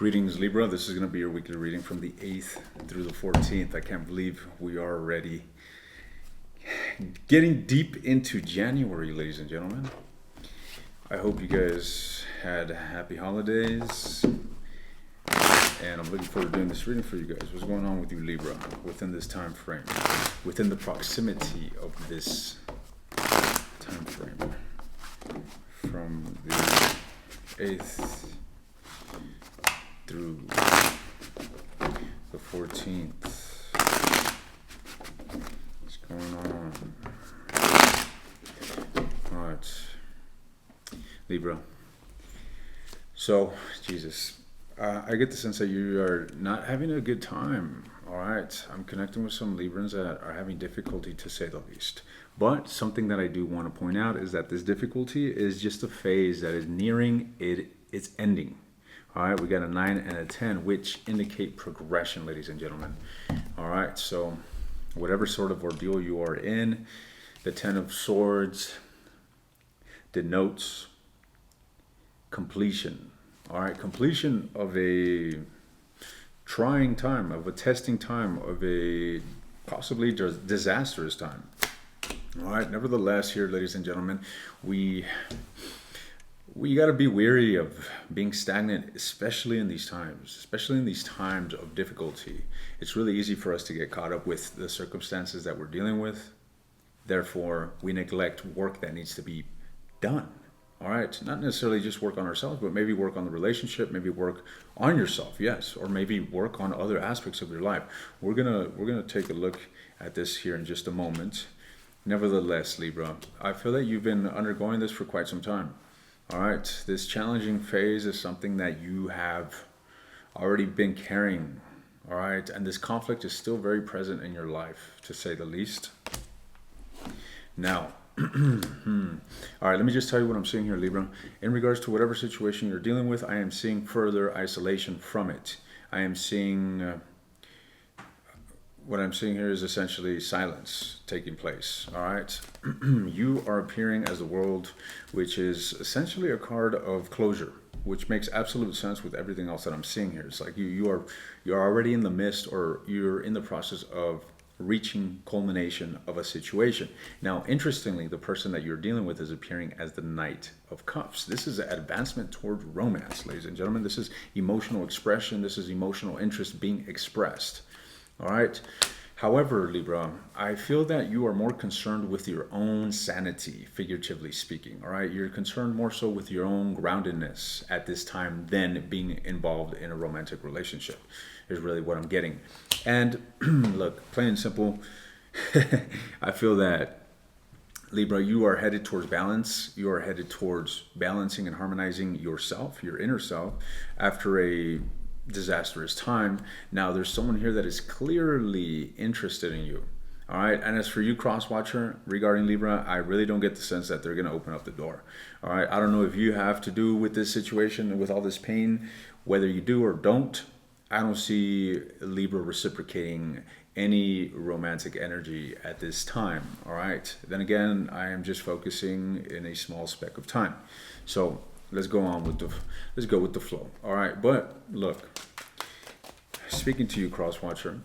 Greetings, Libra. This is going to be your weekly reading from the 8th through the 14th. I can't believe we are already getting deep into January, ladies and gentlemen. I hope you guys had happy holidays. And I'm looking forward to doing this reading for you guys. What's going on with you, Libra, within this time frame, within the proximity of this time frame, from the 8th through the 14th. What's going on? All right, Libra. So, Jesus, I get the sense that you are not having a good time. All right, I'm connecting with some Librans that are having difficulty, to say the least. But something that I do want to point out is that this difficulty is just a phase that is nearing its ending. All right, we got a 9 and a 10, which indicate progression, ladies and gentlemen. All right, so whatever sort of ordeal you are in, the 10 of Swords denotes completion. All right, completion of a trying time, of a testing time, of a possibly disastrous time. All right, nevertheless, here, ladies and gentlemen, we got to be weary of being stagnant, especially in these times of difficulty. It's really easy for us to get caught up with the circumstances that we're dealing with. Therefore, we neglect work that needs to be done. All right, not necessarily just work on ourselves, but maybe work on the relationship, maybe work on yourself, yes, or maybe work on other aspects of your life. We're gonna take a look at this here in just a moment. Nevertheless, Libra, I feel that you've been undergoing this for quite some time. All right, this challenging phase is something that you have already been carrying. All right, and this conflict is still very present in your life, to say the least. Now, all right, let me just tell you what I'm seeing here, Libra. In regards to whatever situation you're dealing with, I am seeing further isolation from it. I am seeing, what I'm seeing here is essentially silence taking place, all right? You are appearing as the World, which is essentially a card of closure, which makes absolute sense with everything else that I'm seeing here. It's like you're already in the midst, or you're in the process of reaching culmination of a situation. Now, interestingly, the person that you're dealing with is appearing as the Knight of Cups. This is an advancement toward romance, ladies and gentlemen. This is emotional expression. This is emotional interest being expressed. All right. However, Libra, I feel that you are more concerned with your own sanity, figuratively speaking. All right. You're concerned more so with your own groundedness at this time than being involved in a romantic relationship, is really what I'm getting. And look, plain and simple, I feel that, Libra, you are headed towards balance. You are headed towards balancing and harmonizing yourself, your inner self, after a disastrous time. Now, there's someone here that is clearly interested in you. All right. And as for you, cross watcher, regarding Libra, I really don't get the sense that they're going to open up the door. All right. I don't know if you have to do with this situation, with all this pain, whether you do or don't. I don't see Libra reciprocating any romantic energy at this time. All right. Then again, I am just focusing in a small speck of time. So let's go with the flow. All right. But look, speaking to you, cross watcher,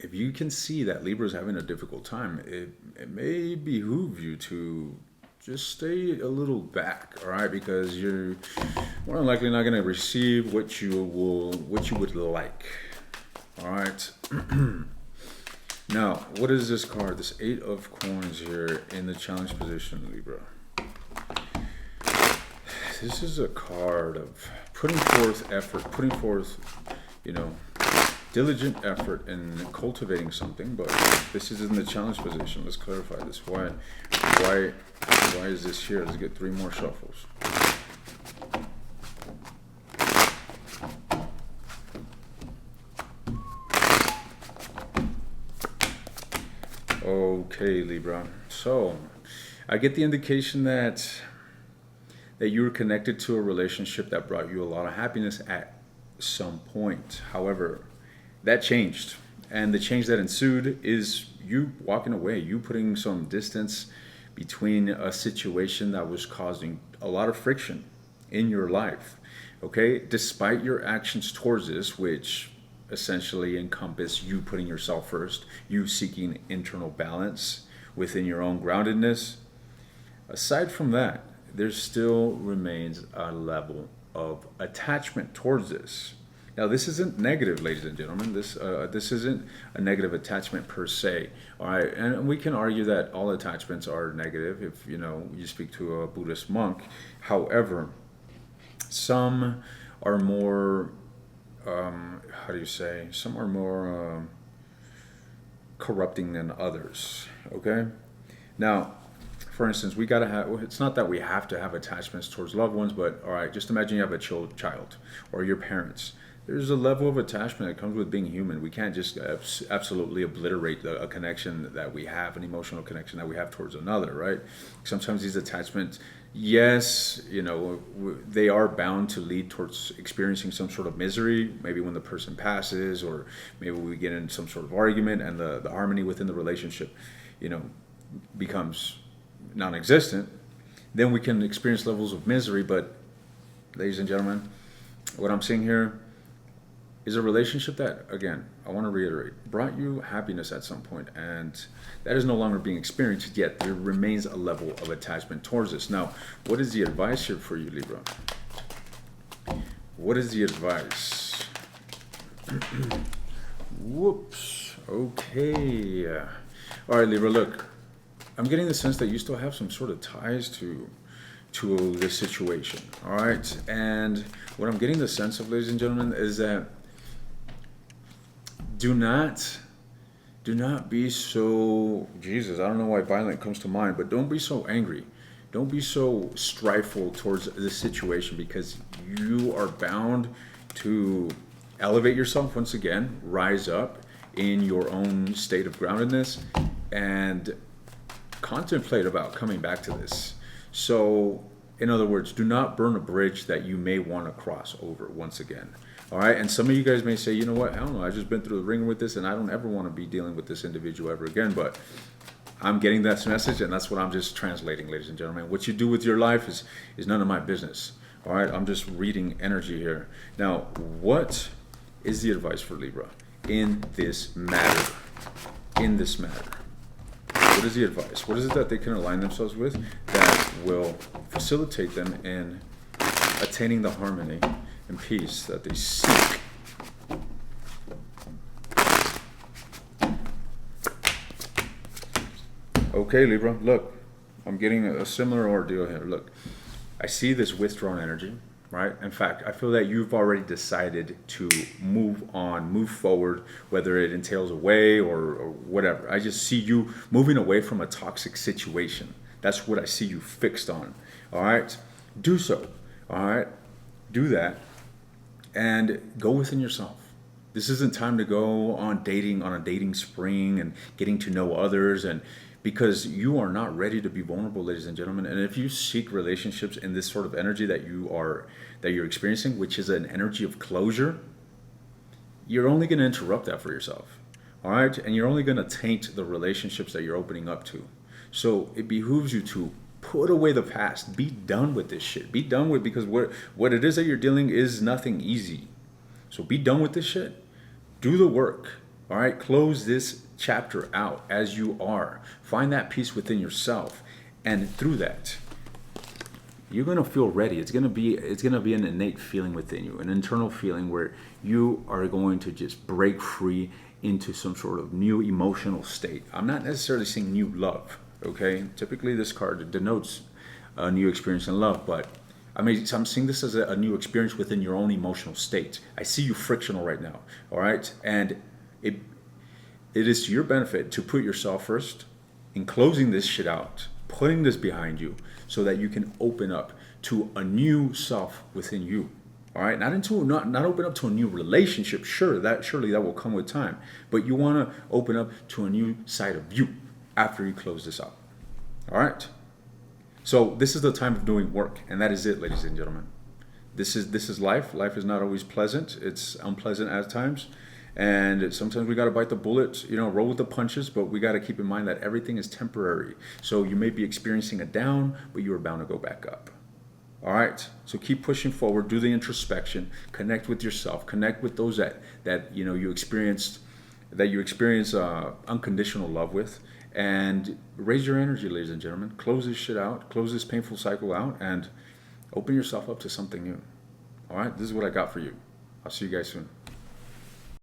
if you can see that Libra is having a difficult time, it may behoove you to just stay a little back, all right? Because you're more than likely not going to receive what you would like, all right? Now, what is this card? This 8 of Coins here in the challenge position, Libra. This is a card of putting forth effort, putting forth, diligent effort in cultivating something, but this is in the challenge position. Let's clarify this. Why is this here? Let's get 3 more shuffles. Okay, Libra. So I get the indication that you were connected to a relationship that brought you a lot of happiness at some point. However, that changed, and the change that ensued is you walking away, you putting some distance between a situation that was causing a lot of friction in your life. Okay, despite your actions towards this, which essentially encompass you putting yourself first, you seeking internal balance within your own groundedness. Aside from that, there still remains a level of attachment towards this. Now, this isn't negative, ladies and gentlemen. This isn't a negative attachment per se. All right, and we can argue that all attachments are negative if you speak to a Buddhist monk. However, some are more how do you say? Some are more corrupting than others. Okay, now, for instance, we gotta have. It's not that we have to have attachments towards loved ones, but all right, just imagine you have a child or your parents. There's a level of attachment that comes with being human. We can't just absolutely obliterate a connection that we have, an emotional connection that we have towards another, right? Sometimes these attachments, yes, they are bound to lead towards experiencing some sort of misery, maybe when the person passes, or maybe we get in some sort of argument and the harmony within the relationship, becomes non-existent. Then we can experience levels of misery. But, ladies and gentlemen, what I'm seeing here is a relationship that, again, I want to reiterate, brought you happiness at some point, and that is no longer being experienced, yet there remains a level of attachment towards this. Now, what is the advice here for you, Libra? What is the advice? Whoops. Okay. All right, Libra, look, I'm getting the sense that you still have some sort of ties to this situation, all right? And what I'm getting the sense of, ladies and gentlemen, is that do not be so, Jesus, I don't know why violent comes to mind, but don't be so angry. Don't be so strifeful towards this situation, because you are bound to elevate yourself once again, rise up in your own state of groundedness, and contemplate about coming back to this. So, in other words, do not burn a bridge that you may want to cross over once again. All right, and some of you guys may say, you know what, I don't know, I've just been through the ringer with this, and I don't ever want to be dealing with this individual ever again. But I'm getting that message, and that's what I'm just translating, ladies and gentlemen. What you do with your life is none of my business. All right, I'm just reading energy here. Now, what is the advice for Libra in this matter? In this matter, what is the advice? What is it that they can align themselves with that will facilitate them in attaining the harmony and peace that they seek? Okay, Libra, look, I'm getting a similar ordeal here. Look, I see this withdrawn energy, right? In fact, I feel that you've already decided to move on, move forward, whether it entails away or whatever. I just see you moving away from a toxic situation. That's what I see you fixed on. All right? Do so. All right? Do that. And go within yourself. This isn't time to go on a dating spring and getting to know others, and because you are not ready to be vulnerable, ladies and gentlemen. And if you seek relationships in this sort of energy that you're experiencing, which is an energy of closure, you're only going to interrupt that for yourself. All right? And you're only going to taint the relationships that you're opening up to. So it behooves you to put away the past. Be done with this shit. Be done with, because what it is that you're dealing is nothing easy. So be done with this shit. Do the work. All right? Close this chapter out as you are. Find that peace within yourself. And through that, you're going to feel ready. It's going to be an innate feeling within you, an internal feeling where you are going to just break free into some sort of new emotional state. I'm not necessarily saying new love. Okay, typically this card denotes a new experience in love, but I'm seeing this as a new experience within your own emotional state. I see you frictional right now, all right? And it is to your benefit to put yourself first in closing this shit out, putting this behind you, so that you can open up to a new self within you, all right? Not open up to a new relationship. Surely that will come with time, but you want to open up to a new side of you after you close this out. All right? So this is the time of doing work, and that is it, ladies and gentlemen. This is life. Life is not always pleasant. It's unpleasant at times, and sometimes we got to bite the bullet, roll with the punches, but we got to keep in mind that everything is temporary. So you may be experiencing a down, but you are bound to go back up. All right. So keep pushing forward. Do the introspection. Connect with yourself. Connect with those that you experienced, that you experience unconditional love with, and raise your energy, ladies and gentlemen. Close this shit out. Close this painful cycle out, and open yourself up to something new. All right. This is what I got for you. I'll see you guys soon.